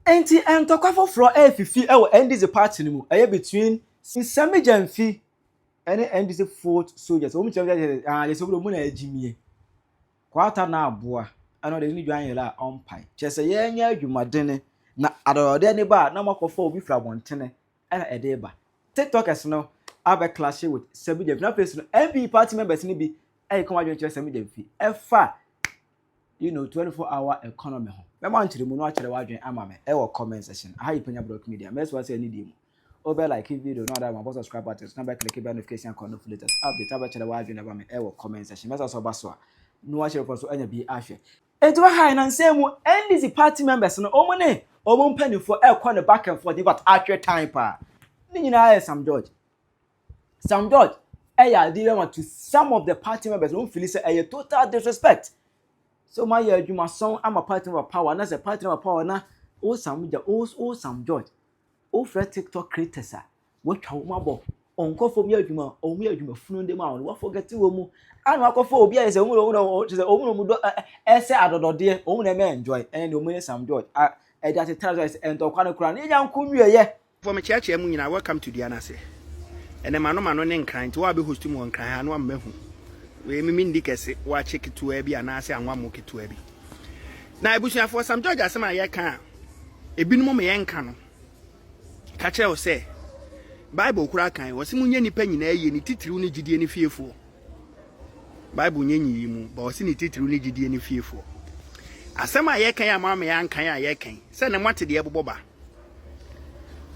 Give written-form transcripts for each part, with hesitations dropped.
Enti entokwa for afifi e wo NDC party ni mu eye between Sammy Gyamfi and NDC foot soldiers. Omu chere yes obodo mu na agimie. Kwata na aboa. Ano de ni dwan yela onpai. Chese ye nya adwumadene na adode ne ba na makofo obi fra bontene na ede ba. TikTokers no abe clash with Sammy Gyamfi. Na face no MP party members ni bi e come adwen chere Sammy Gyamfi. Efa 24-hour economy ho. Mema nchire mu no akere wadwen ama me e wo comment section. Aha Penyah block media. Mess was say ni di mu. Obe like video no that my subscribe button. Number click the notification icon no latest update. Aba chere wadwen aba me e wo comment section. Mess so ba so no akere for so anya bi ahwe. Enti wa high na nsem mu NDC party members no omo mpanifo e kwa ne back and forth but ahwe time pa. Ni nyina Sam George. Sam George ya dey to some of the party members who feel say a total disrespect. So my adwuma song am a party of power na say party of power na o Sam George o free TikTok creators what twa mo abo onko fo mi adwuma o mi adwuma funu dem a wo forget wo mu anu akofo obi a say o mu do ese adodode o mu na me enjoy and o mu Sam George e dey at tell ento kwa na kura na nya nko nwieye for me church mu nyina welcome to the anase ene mano ne nkran ti wa be host mu nkran ha no amahu we mimi ndikese wa check to abi anase anwa mo keto abi na ebusuafo Sam George asema ye kan ebinum me ye nka no ka kire o se Bible kura kan wo se munye nipa nyina ye ni titiriu ni gidie ni fiefo Bible nyenyi mu ba wo se ni titiriu ni gidie ni fiefo asema ye kan ya ma me ya nkan ya ye kan se ne mwate de eboba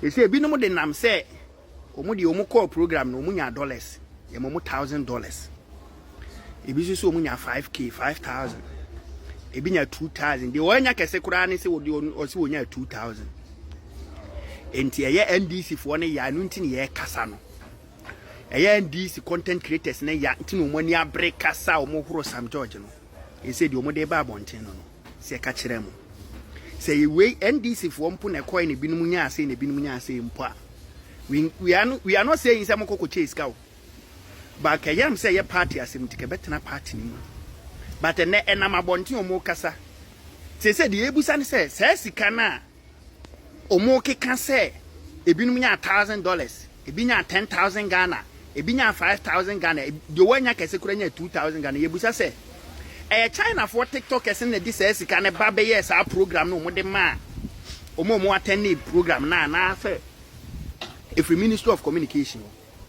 ese ebinum de nam se omu de omu call program no omu nya dollars ye mo $1,000 ebi so omu nya 5k 5,000 ebi nya 2,000 de wonya kese kura ne se wo se wonya 2,000 enti eye NDC fo ne ya no ntini ye kasa no eye NDC content creators ne ya ntini omu ani abre kasa omu horo Sam George no ese de omu de ba bonten no se ka kire mu se we NDC fo mpo ne coin ne binum nya ase ne binum nya ase mpo a we are not saying say mokoko chase ka but kayam say ye party asem tike betena party ni but ene enam abonten omo kasa se de ebusa ne se sika na omo keka se ebinum nya $1,000 ebi nya 10,000 Ghana ebi nya 5,000 Ghana de wanya kese kura nya 2,000 Ghana yebusa se China for TikTok ese ne di sika ne ba be yes a program no mo de ma omo attend program na se if the Ministry of Communication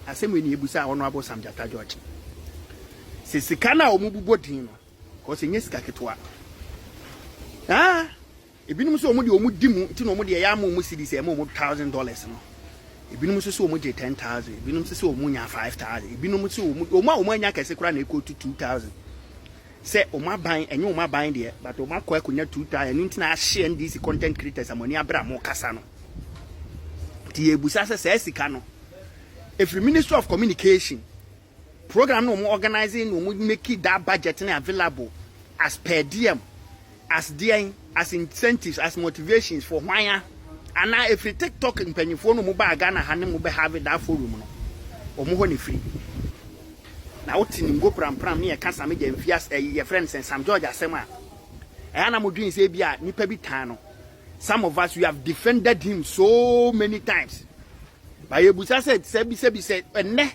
asem we ni ebusa Honorable Sam George se sika na omububo din no ko se nye sika ketwa ebinum so omudi omudimu nti no omudi ya ma omu cedi se ma omu $1,000 no ebinum so omu je 10,000 ebinum so omu nya 5,000 ebinum so omu anya kese kura na eko to 2,000 se omu aban enye omu aban de but omu akwa kunya 2,000 nti na share NDC content creators amoni abra mo kasa no ti ebusa se sika no if the Ministry of Communication program no more organizing no make that budget available as per diem as incentives as motivations for why and now if you TikTok and penny phone no ba Ghana ha ne mo be have that forum no omo ho ne free na otini go pram ne ka Sammy Gyamfi as your friends and Sam George asema na mo doing say bia nipa bi tan no some of us we have defended him so many times by ebusa said sebi said enne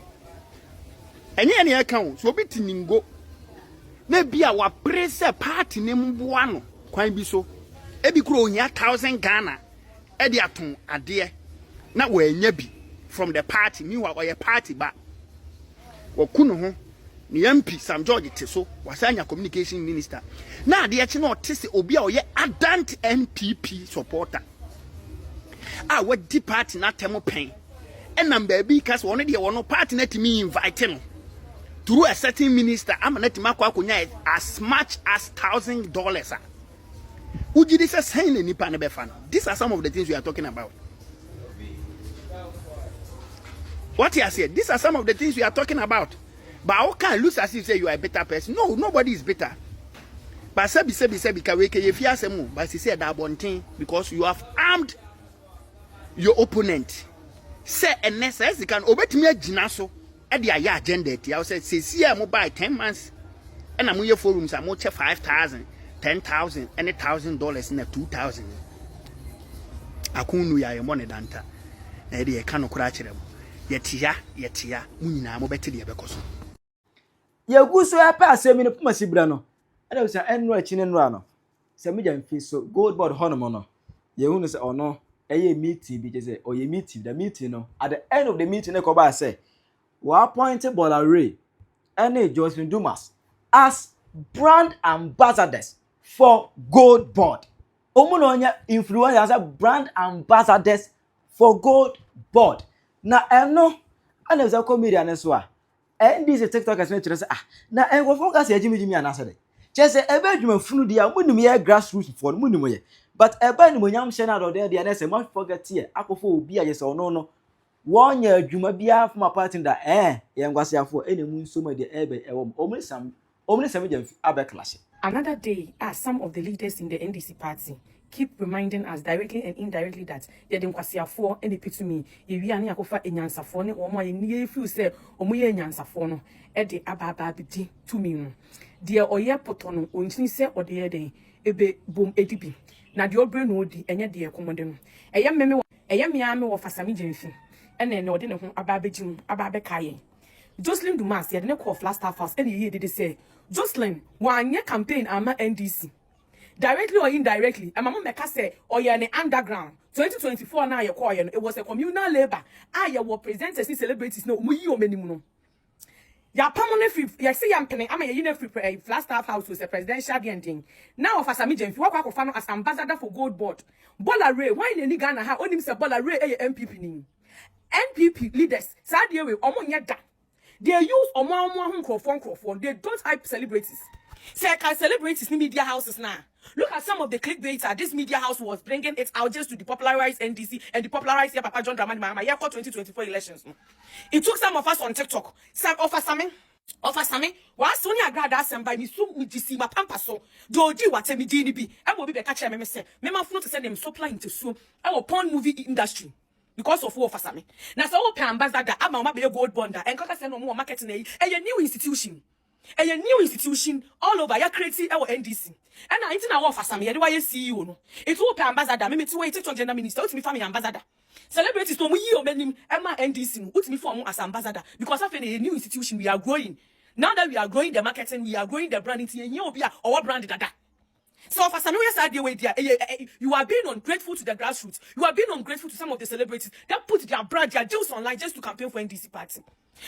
enye account so obi tiningo na bia wa press party ne mboa no kwan bi so ebi kuro onya 1,000 Ghana e de aton ade na wa anya bi from the party mi wa oye party ba wa kunu ho ni MP Sam George teso wasanya communication minister na ade eche na otese obi a oye adant NPP supporter wa di party na temo pen enam baby cause one de wono party na timi invite no through a certain minister am na tima kwa konya as much as $1,000 uji this is saying ni pa ne be fan. These are some of the things we are talking about. What you said, these are some of the things we are talking about. But how can lose as if say you are a better person? No, nobody is better. But sebi ka we ke ye fi asemu, but she said that one thing because you have armed your opponent. Say NSS can obetimi agina so e de aya agenda ti. I say see mo buy 10 months and am ye forums am che 5,000, 10,000 and $1,000 and 2,000. akunu ya yemo ne danta na ye de ka no kura kyerɛ mo yetia mu nyina mo bɛte de yɛbɛkɔ so Yagu so ya pa asɛm no poma sibra no ana wo sa enro achi ne nro no Sammy Gyamfi so gold board hono no ye hu no se ono eye meeting bi je say oye meeting the meeting no at the end of the meeting e ko ba say we appointed Bola Ray and Jocelyn Dumas as brand ambassadors for gold board. Omuno onya influencers as brand ambassadors for gold board. Na eno ana za comedian so a NDC TikTokers no kire say na engo focus ya jimi anasa de. Chese ebe adwuma funu dia munum ye grassroots for munum ye. But ebe ni monyam hye na do de na say must forget here akofo obi a ye say ono no one year adwuma bia from a party that ye ngwasiafo enemu nsoma de ebe ewom omni Sammy Gyamfi abe clàsh. Another day, as some of the leaders in the NDC party keep reminding us directly and indirectly that they didn't for any pit to me. If we are near Kofa in Yansafone or my near few say, or my Yansafono, at the Ababa to me. Dear Oya Potono, untin say or the day, ebe boom edibi. Now the old brain would and yet dear commandant. A young meme, a young yammy of Sammy Gyamfi, and then no dinner Ababijum, Ababekaye. Jocelyn Dumas, the other call last half house, and he did say, Jocelyn, 1 year campaign, I'm NDC. Directly or indirectly, and Mamma Mecca say, or you're in underground. 2024 now, you're calling it was a communal labor. I were presenters and celebrities, no, we you many moon. Ya permanent free, ya see, I'm penny, I'm a unit free last half house with a presidential ending. Now, for Sammy Gyamfi, walk of as ambassador for Gold Board. Bola Ray, why in Ghana, how only Mr. Bola Ray, MPP. NPP leaders, Sadia, Omo Yada. They use Omo they don't hype celebrities. Say, can celebrities in media houses now? Look at some of the clickbait this media house was bringing it out just to depopularize NDC and depopularize Papa John Dramani Mahama 2024 elections. It took some of us on TikTok. Some offer Sammy. Why Sonia grad asem by me so with DC ma pampa so. Doji what me DNB. I will be catch me say. Me ma to send them supply into so. I will porn movie industry. Because of who offer Sammy. Now so open ambassador ama be a gold bonder and kaka say no more marketing a new institution. A new institution all over ya creating our NDC. And I think I offer Sammy the why CEO no. It open ambassador me to wait to general minister to me family ambassador. Celebrities no we o menim Emma NDC put me form as ambassador because of a new institution we are growing. Now that we are growing the marketing, we are growing the branding and you be our brand dada. So for some you are being ungrateful to the grassroots. You are being ungrateful to some of the celebrities that put their brand, their deals online just to campaign for NDC party.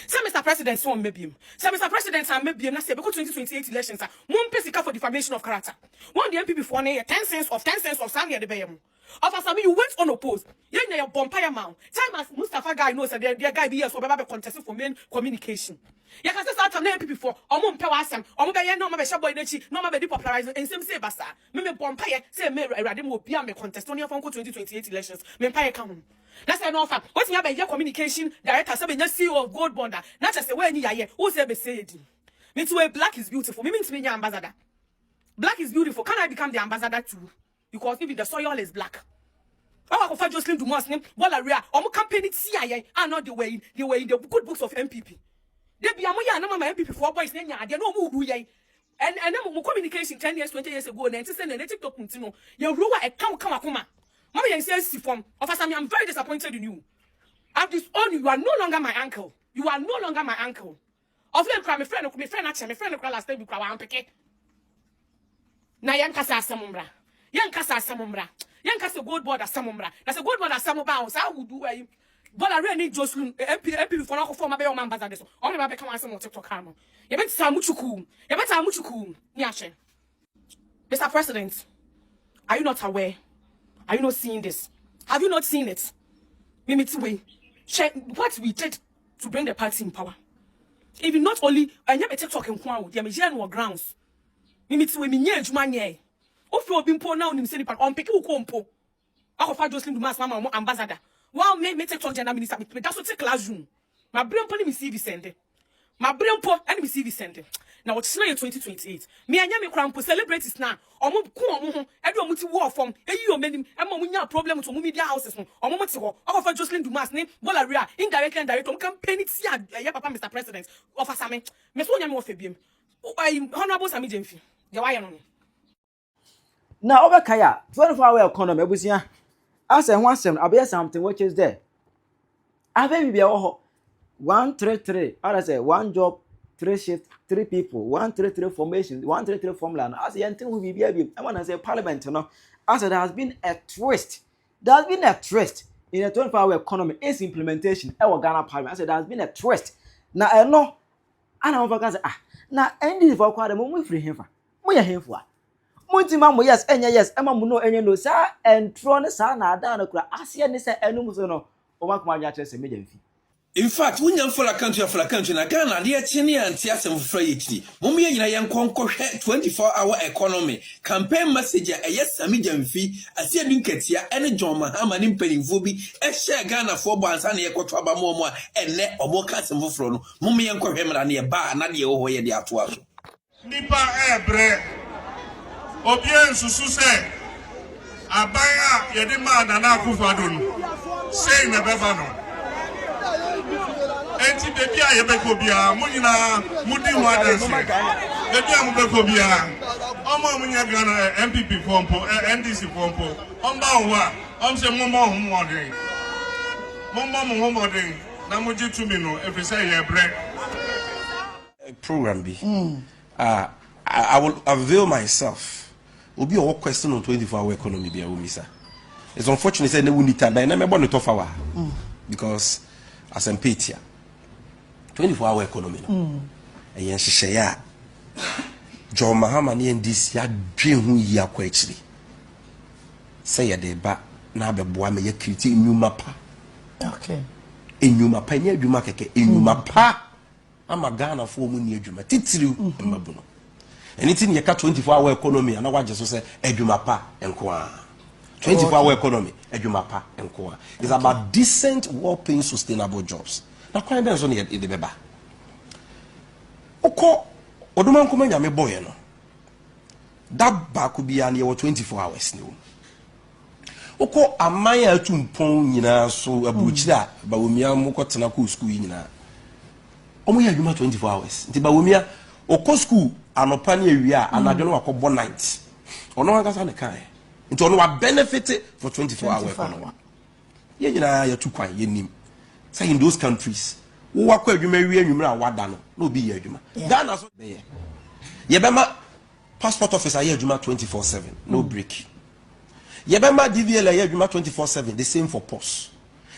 Say Mr. President, so maybe say Mr. President, I maybe na say because 2028 elections are one pesika for defamation of character. One the MPP for 10 cents of Sammy the bayam. Of Sammy, you went unopposed. You na your bonfire man. Time as Mustafa guy knows that their guy be here so be contesting for main communication. You can say start na MPP for omo mpe wasem omo be ye no ma be shabo inechi no ma be depopularize and same say basa me bonfire say me erade mo bia me contest on your 2028 elections me empire ka ho. That's an offer. What's your communication director? Say be CEO of Gold Bonder. Not just say where ni yaye. Who say be say it? Me too. Black is beautiful. Me means me your ambassador. Black is beautiful. Can I become the ambassador too? Because even the soil is black. I go for Jocelyn Dumas name. Bola Ray. Omo campaign it CIA. I know the way in the good books of MPP. They be amoya no my MPP for boys nenya. They no mu do ye. And mo communication 10 years 20 years ago. 90 cent and TikTok ntino. Your ruwa e come akuma. Mama you say form. Officer, I'm very disappointed in you. I've disowned you. You are no longer my uncle. You are no longer my uncle. Of them cry, my friend actually, my friend last time you cry, I'm picking. Na yan kasa asamumra. Yan kasa asamumra. Yan kasa gold board asamumra. That's a gold board asamuba. So I would do where you. But I really need Jocelyn MP for now for my baby ambassador. Only my become some TikTok camera. You better samuchuku. You better samuchuku. Nyashe. Mr. President, are you not aware? Are you not seeing this? Have you not seen it? Mimi check what we did to bring the party in power. Even not only I never TikTok and Kwao, they are grounds. Mimi me nye juma nye. Ofi obi mpo na onim se nipa on peke ukompo. Akofa Jocelyn Dumas mama ambassador. Wow, me TikTok general minister me that's what classroom. My brain pon me see this send. My brain pon and me see this send. Now what's now 2028. Me anya me krampo celebrities na. Omo ku omo ho. Edu omo ti war from. Eyi o menim. Ema omo nya problem to media houses ho. Omo mo ti ho. Akofa Jocelyn Dumas name Bola Ray indirectly and directly. Omo campaign it ya papa Mr. President. Offer Sammy. Me so nya me ofa biem. Honorable Sammy Gyamfi. Ya wa ya no. Na obekaya 24-hour economy ebusia As a one sem, I be something which is there. I be 133. I say 1 job, 3 shift, 3 people, 133 formation, 133 formula. As the thing will be I want to say parliament, you know. As there has been a twist. There has been a twist in the 24-hour economy. Its implementation. Our Ghana parliament. I said there has been a twist. Now I know. And I'm going to say now NDC for quite a moment free him for. We are him for. Muntima yes, and yes, Emma Muno and no sir, and Tron San Adana Kra, Asia Nissa and Musono, or what my yacht Sammy Gyamfi. In fact, when you're for a country na Ghana, dear Chini and Tiasam for HD, Mumia in a young conquer 24-hour economy, campaign message a yes, Sammy Gyamfi, a seer Dinketia, and John Mahama in Penning Fubi, a share Ghana 4 bonds and a quatraba more and net or more custom for Frono, Mumia and Corhemra near bar, not the over the Atuazo. Nipa ebre Obien Susu say Abaya Yedima Nana Kufadun say Nebevano. Enti baby a yebekobia munina mudi wadanse baby a mubekobia omo munya Ghana MPP pompo NDC pompo omba wa se momo homodin na muji tumi no efise yebre Program B. I will avail myself. Will be a question on 24-hour economy be a umisa. It's unfortunate that we need time. I never want to talk hour because as I'm Penyah 24-hour economy. And yes, share. John Mahama and NDC ya dream who ya actually. Say a day back na be boy me create new mapa. Okay. In new mapa near you make in new mapa. I'm a Ghana for money eduma. Titiru mbabuno. Anything you cut 24-hour economy and I want just say eduma pa enko. 24-hour economy eduma pa enko. It's about decent, well-paying, sustainable jobs. Na kwa nbe nso ne de beba okọ oduman kuma nya me boy no da ba ko bia ne 24 hours ne okọ aman atumpon nyina so abuchira ba womia mo ko tena ko school nyina omo ya adwuma 24 hours nti ba womia okọ school anopa ne awia anadwo no akọbọ night ono ankasa ne kan nti ono wa benefit for 24-hour economy ye nyina ya tu kwan ye nim. Say in those countries, who are quite you may read Wadano, no be here, Juma. Ghana, Yebema passport officer here, Juma 24/7, no break. Yebema DVL Juma 24/7, the same for post.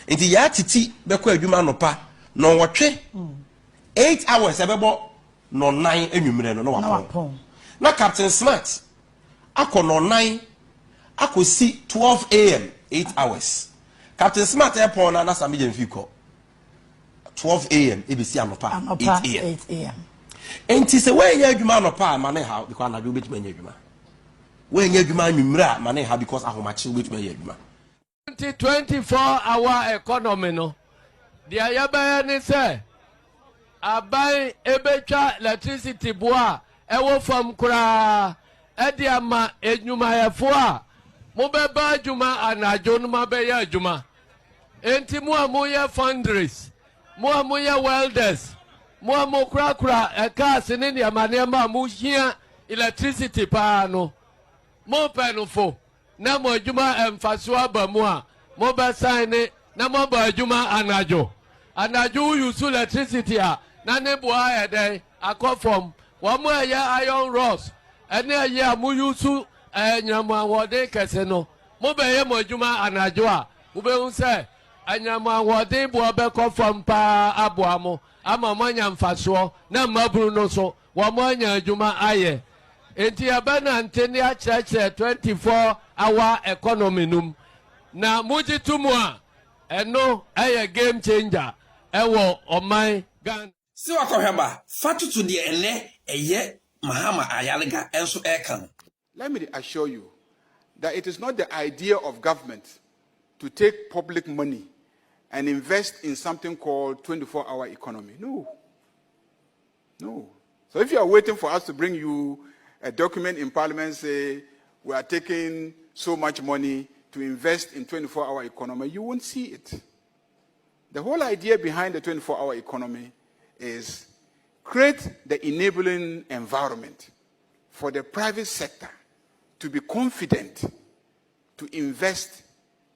In the Yatiti, Bequa Juma no pa, no watch 8 hours, about no 9 enumerate, no one. Now, Captain Smart, I could no 9, I could see 12 a.m., 8 hours. Captain Smart airport, and that's a medium vehicle. 12 a.m. ABC anopa 8 a.m. And say when you adwuma anopa mane ha because na do betuma nya adwuma. When you adwuma nwumra mane ha because ahomache betuma nya adwuma. 24-hour economy no. Dia yaba ne say abai ebetwa electricity boa ewo fam kura e dia ma enwuma yefo a mo beba adwuma anajo no ma be ya adwuma. Enti mo amoye fundraise Moya welders, mo kura cars in India, manema muhia electricity pano. Mo penofo, na mo juma emfaswa bamua, mo basine, na mo ba juma anajo. Anajo use electricity na nebua day, a conform, one more year iron rods, and a year mu use nyama wade casino. Mo be mo juma anajoa, ube say. Anyama wode bo be ko from pa aboamo ama manya mfaso na maburu no so wo manya adwuma aye enti abana antene a church 24-hour economy num na muji tumu a eno aye game changer ewo oman Ghana si wakoheba fatu to de ene eye Mahama ayalega enso ekan. Let me assure you that it is not the idea of government to take public money and invest in something called 24-hour economy. No. So if you are waiting for us to bring you a document in Parliament say we are taking so much money to invest in 24-hour economy, you won't see it. The whole idea behind the 24-hour economy is create the enabling environment for the private sector to be confident to invest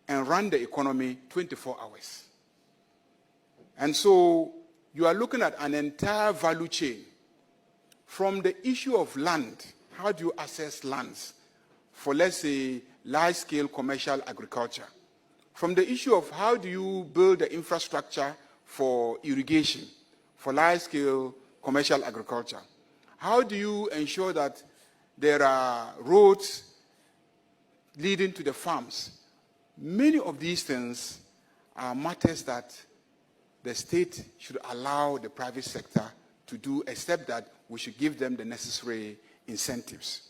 and run the economy 24 hours. And so you are looking at an entire value chain from the issue of land. How do you access lands for, let's say, large-scale commercial agriculture? From the issue of how do you build the infrastructure for irrigation, for large-scale commercial agriculture? How do you ensure that there are roads leading to the farms? Many of these things are matters that the state should allow the private sector to do, except that we should give them the necessary incentives.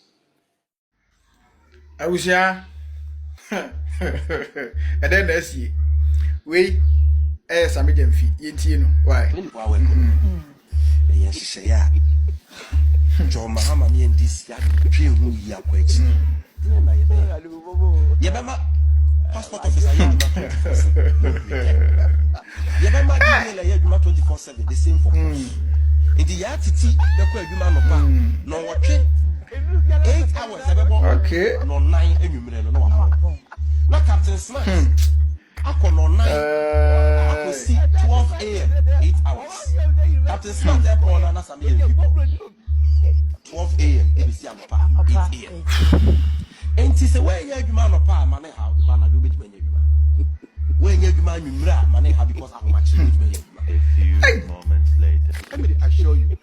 I was here. And then that's it. We, Sammy Gyamfi, you why? Yes, say ya. John Mahama me NDC dream who ya kwet. Yebema passport officer Yebema dey here 24/7 the same for us. Inti ya titi be kwa adwuma no pa no wotwe 8 hours ebebo. Okay. No 9 enwumre no wa. Na Captain Smart akọ no 9 akosi 12 a.m. 8 hours. Captain Smart airport na Sammy Gyamfi 12 a.m. ABC Ampa 8 a.m. Enti se we ya adwuma no pa ma ne ha ba na do betuma nya adwuma. We nya adwuma nwumra ma ne ha because how much betuma nya adwuma. A few moments later. Let me assure you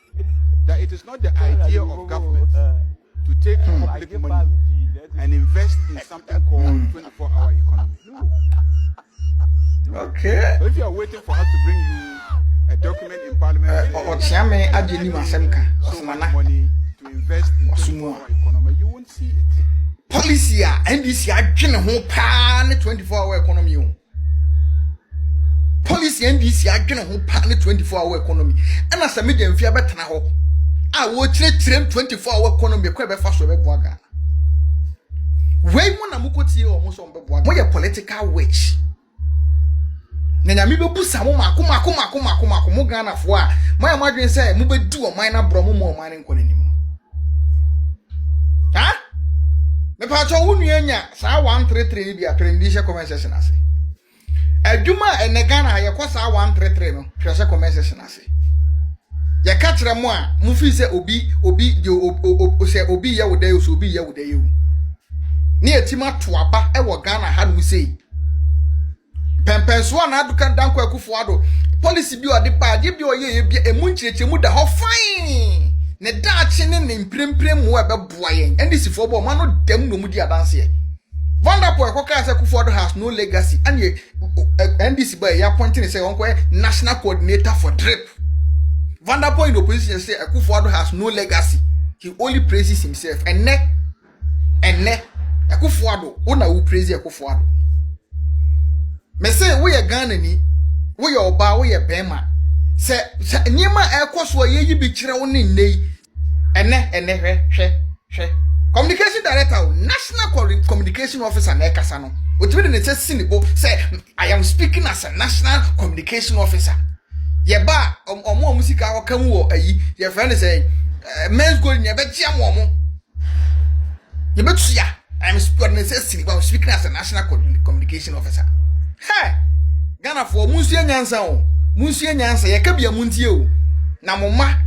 that it is not the idea of government to take public money and invest in something called 24-hour economy. No. Okay. So if you are waiting for us to bring you a document in parliament so much money to invest in 24-hour economy, you won't see it. Policy NDC adwene ho pa ne 24-hour economy o. Policy NDC adwene ho pa ne 24-hour economy. Ana Sammy Gyamfi abetena ho. A wo kire 24-hour economy ko be fa so be boaga. Wei mo na mukotie o mo so be boaga. Mo ye political witch. Na nyame be busa mo mako mo Ghana fo a mo ya madwen say mo be du o man na bro mo man nko nanim. Ha? Me pa cho wo nuanya sa 133 ni bia trendisha comment section ase. Adwuma ene Ghana ye ko sa 133 no hwese comment section ase. Ye ka kire mo a mo fi se obi se obi ye woda yo so obi ye woda yo. Ni etima to aba e wo Ghana ha no sei. Pempenso na aduka danko akufo ado policy bi ode ba je bi oye bi emu nchireche mu da ho fine ne daachi ne mpremprem mu ebeboa yen NDC fo bo ma no dem no mu di adanse e wonderful ekoka se akufo ado has no legacy and NDC ba ya pointing say wonko national coordinator for drip wonderful in opposition say akufo ado has no legacy, he only praises himself and ne akufo ado una who praise akufo ado. Me say we ye Ghana ni, we ye oba, we ye bema. Se niema ekoso ye yi bi kire wo ni nei. Ene hwe. Communication director, national communication officer na ekasa no. Otimi de ne sinibo say I am speaking as a national communication officer. Ye ba omo musika ho kan wo ayi. Ye friend say men's goal nye be tia mo mo. Ye betu ya. I am speaking as a national communication officer. Hey, Ghana for munsie nyansa o. Munsie nyansa ye ka bia muntie o. Na moma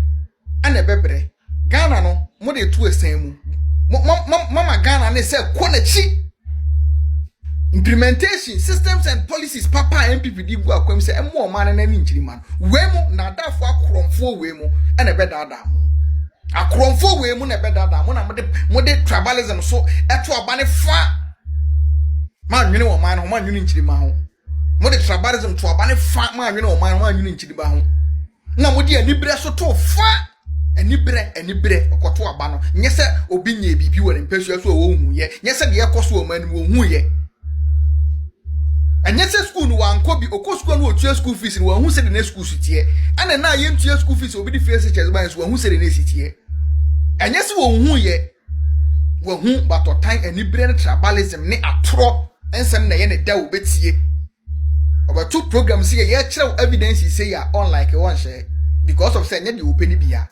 ana bebre. Ghana no mo de tu esan mu. Mama Ghana ne say ko na chi. Implementation systems and policies papa MPP di gu akwam say emo ma na ni nchiri man. We mu na adafo akromfo we mu ana be dada mu. Akromfo we mu na be dada mu na mo de tribalism so eto abane fa. Man nwene wo man ho man nwene nchiri ma ho. Mo de tribalism to abane fa man nwene wo man nwene nchiri ba ho. Na mo de anibere so to fa anibere okoto aba no. Nye se obi nya bibi wo mpesua so wo hu ye. Nye se de yekoso wo man wo hu ye. Anya se school no wanko bi okọ school no otua school fees no hu se de na school sitie. Ana na ye ntua school fees obi di face chess ban so hu se de na sitie. Anya se wo hu ye. Wo hu batotan anibere ne tribalism ne atro. Ensem na ye ne da obetie. About two programs here ye kire evidence say ya unlike one share because of say nya de open bia.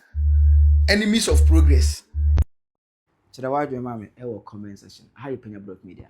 Enemies of progress. Chira wadwe mame e wo comment section. How you Penyah Media.